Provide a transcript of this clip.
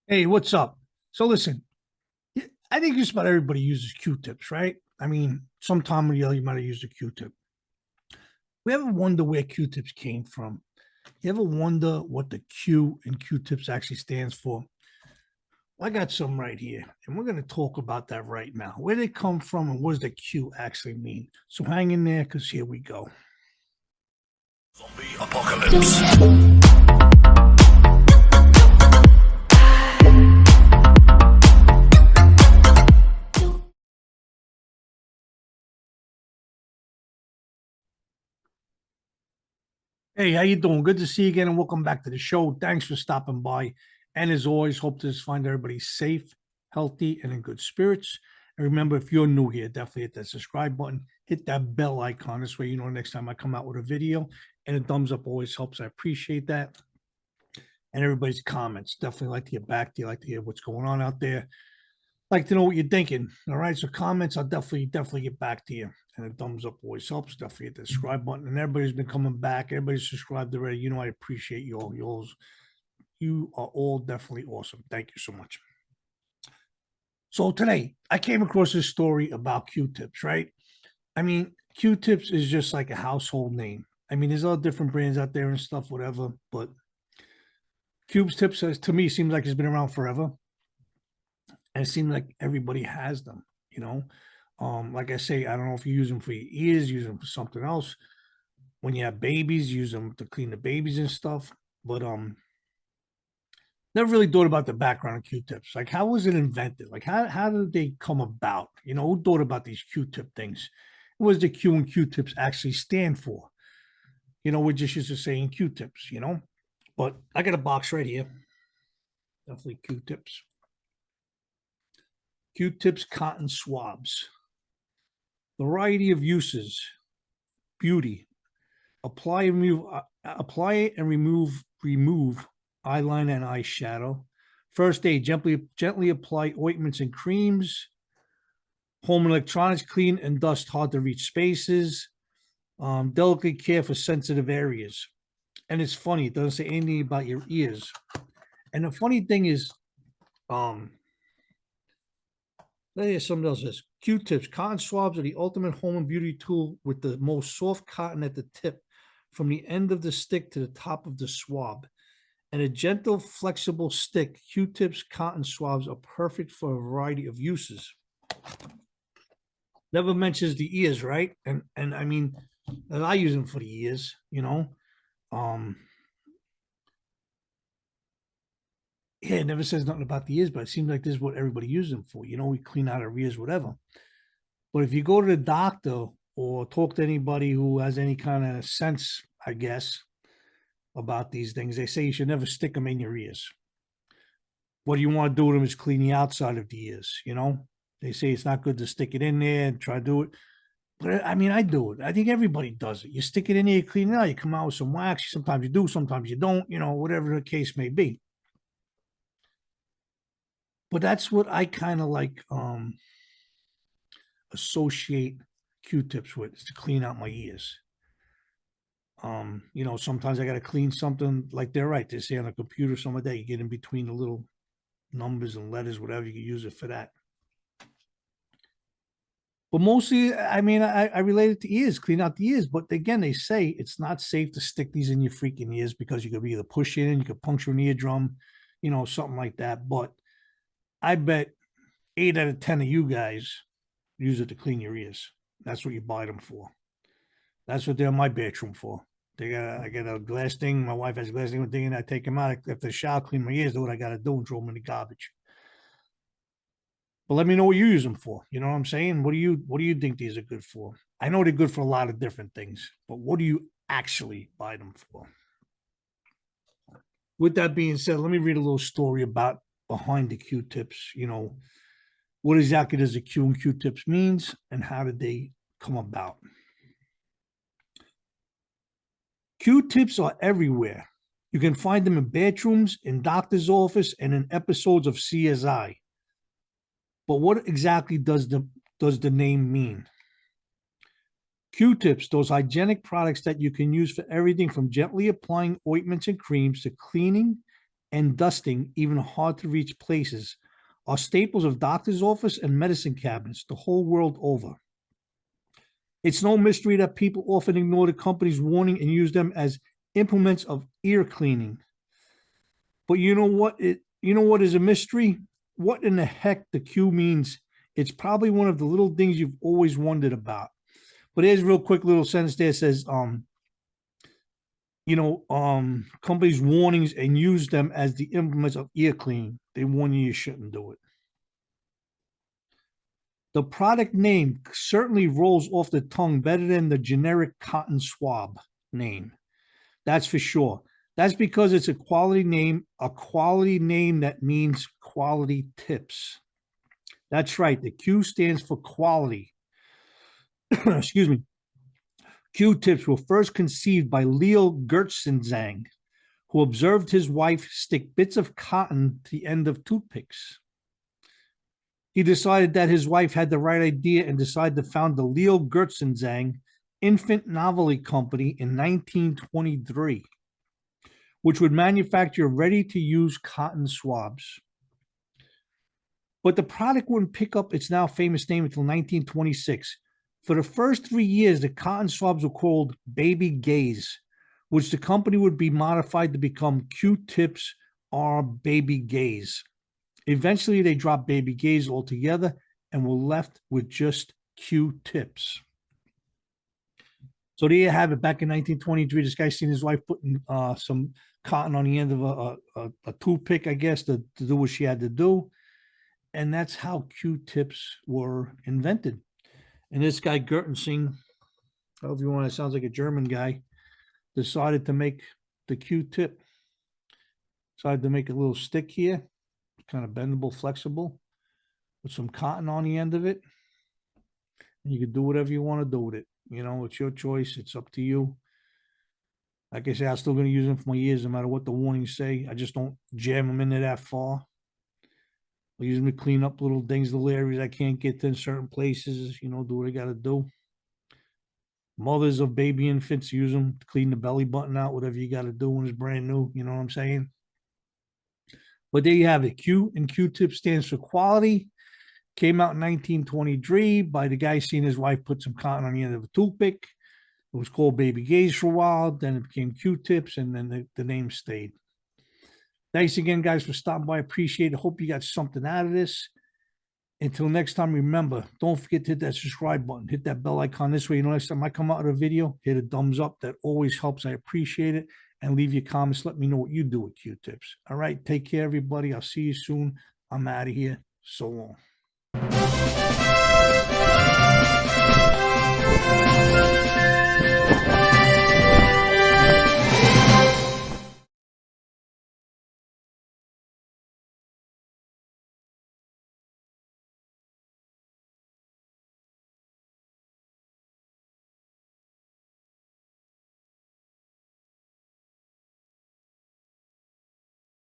Hey, what's up? So listen, I think just about everybody uses Q-tips, right? I mean, sometime or the other you might have used a Q-tip. We ever wonder where Q-tips came from? You ever wonder what the Q in Q-tips actually stands for? Well, I got some right here, and we're going to talk about that right now. Where they come from and what does the Q actually mean? So hang in there because here we go. Zombie apocalypse. Hey, how you doing? Good to see you again, and welcome back to the show. Thanks for stopping by. And as always, hope to find everybody safe, healthy, and in good spirits. And remember, if you're new here, definitely hit that subscribe button, hit that bell icon. This way, you know next time I come out with a video. And a thumbs up always helps. I appreciate that. And everybody's comments. Definitely like to get back to you, like to hear what's going on out there. Like to know what you're thinking. All right. So comments, I'll definitely get back to you. And a thumbs up always helps. Definitely hit the subscribe button. And everybody's been coming back. Everybody's subscribed already. You know, I appreciate you all. You are all definitely awesome. Thank you so much. So today I came across this story about Q-tips, right? I mean, Q-tips is just like a household name. I mean, there's all different brands out there and stuff, whatever. But Q-tips to me seems like it's been around forever. And it seems like everybody has them, you know. Like I say, I don't know if you use them for your ears, use them for something else. When you have babies, use them to clean the babies and stuff. But never really thought about the background of Q-tips. Like, how was it invented? Like, how did they come about? You know, who thought about these Q-tip things? What does the Q and Q-tips actually stand for? You know, we're just used to saying Q-tips, you know. But I got a box right here. Definitely Q-tips. Q-tips cotton swabs. Variety of uses. Beauty. Apply and remove eyeliner and eyeshadow. First aid, gently apply ointments and creams. Home electronics, clean and dust hard to reach spaces. Delicate care for sensitive areas. And it's funny, it doesn't say anything about your ears. And the funny thing is, something else says Q-tips, cotton swabs are the ultimate home and beauty tool with the most soft cotton at the tip, from the end of the stick to the top of the swab. And a gentle, flexible stick, Q-tips, cotton swabs are perfect for a variety of uses. Never mentions the ears, right? And I mean, I use them for the ears, you know. Yeah, it never says nothing about the ears, but it seems like this is what everybody uses them for. You know, we clean out our ears, whatever. But if you go to the doctor or talk to anybody who has any kind of sense, I guess, about these things, they say you should never stick them in your ears. What you want to do with them is clean the outside of the ears, you know? They say it's not good to stick it in there and try to do it. But I mean, I do it. I think everybody does it. You stick it in there, you clean it out, you come out with some wax. Sometimes you do, sometimes you don't, you know, whatever the case may be. But that's what I kind of like associate Q-tips with, is to clean out my ears. You know, sometimes I got to clean something, like they're right. They say on a computer some of that you get in between the little numbers and letters, whatever, you can use it for that. But mostly, I mean, I relate it to ears, clean out the ears. But again, they say it's not safe to stick these in your freaking ears because you could either push in, you could puncture an eardrum, you know, something like that. But I bet 8 out of 10 of you guys use it to clean your ears. That's what you buy them for. That's what they're in my bedroom for. I got a glass thing. My wife has a glass thing, and I take them out after the shower, clean my ears, do what I got to do, and throw them in the garbage. But let me know what you use them for. You know what I'm saying? What do you think these are good for? I know they're good for a lot of different things, but what do you actually buy them for? With that being said, let me read a little story about behind the Q-tips. You know, what exactly does the Q and Q-tips means, and how did they come about? Q-tips are everywhere. You can find them in bedrooms, in doctor's office, and in episodes of CSI. But what exactly does the name mean? Q-tips, those hygienic products that you can use for everything from gently applying ointments and creams to cleaning and dusting, even hard to reach places, are staples of doctor's office and medicine cabinets the whole world over. It's no mystery that people often ignore the company's warning and use them as implements of ear cleaning. But you know what? You know what is a mystery? What in the heck the Q means? It's probably one of the little things you've always wondered about. But here's a real quick little sentence there. It says, companies' warnings and use them as the implements of ear cleaning. They warn you shouldn't do it. The product name certainly rolls off the tongue better than the generic cotton swab name. That's for sure. That's because it's a quality name that means quality tips. That's right. The Q stands for quality. Excuse me. Q-tips were first conceived by Leo Gertzenzang, who observed his wife stick bits of cotton to the end of toothpicks. He decided that his wife had the right idea and decided to found the Leo Gertzenzang Infant Novelty Company in 1923, which would manufacture ready-to-use cotton swabs. But the product wouldn't pick up its now famous name until 1926. For the first 3 years, the cotton swabs were called Baby Gaze, which the company would be modified to become Q-tips or Baby Gaze. Eventually, they dropped Baby Gaze altogether and were left with just Q-tips. So there you have it. Back in 1923, this guy seen his wife putting some cotton on the end of a toothpick, I guess, to do what she had to do. And that's how Q-tips were invented. And this guy, Gertensing, however you want, it sounds like a German guy, decided to make the Q-tip. Decided to make a little stick here, kind of bendable, flexible, with some cotton on the end of it. And you can do whatever you want to do with it. You know, it's your choice. It's up to you. Like I say, I'm still going to use them for my ears, no matter what the warnings say. I just don't jam them in there that far. I use them to clean up little things, little areas I can't get to in certain places, you know, do what I got to do. Mothers of baby infants use them to clean the belly button out, whatever you got to do when it's brand new. You know what I'm saying? But there you have it. Q and Q-tip stands for quality. Came out in 1923 by the guy seeing his wife put some cotton on the end of a toothpick. It was called Baby Gaze for a while. Then it became Q-tips, and then the name stayed. Thanks again, guys, for stopping by. Appreciate it. Hope you got something out of this. Until next time, remember, don't forget to hit that subscribe button. Hit that bell icon this way. You know, next time I come out with a video, hit a thumbs up. That always helps. I appreciate it. And leave your comments. Let me know what you do with Q-tips. All right. Take care, everybody. I'll see you soon. I'm out of here. So long.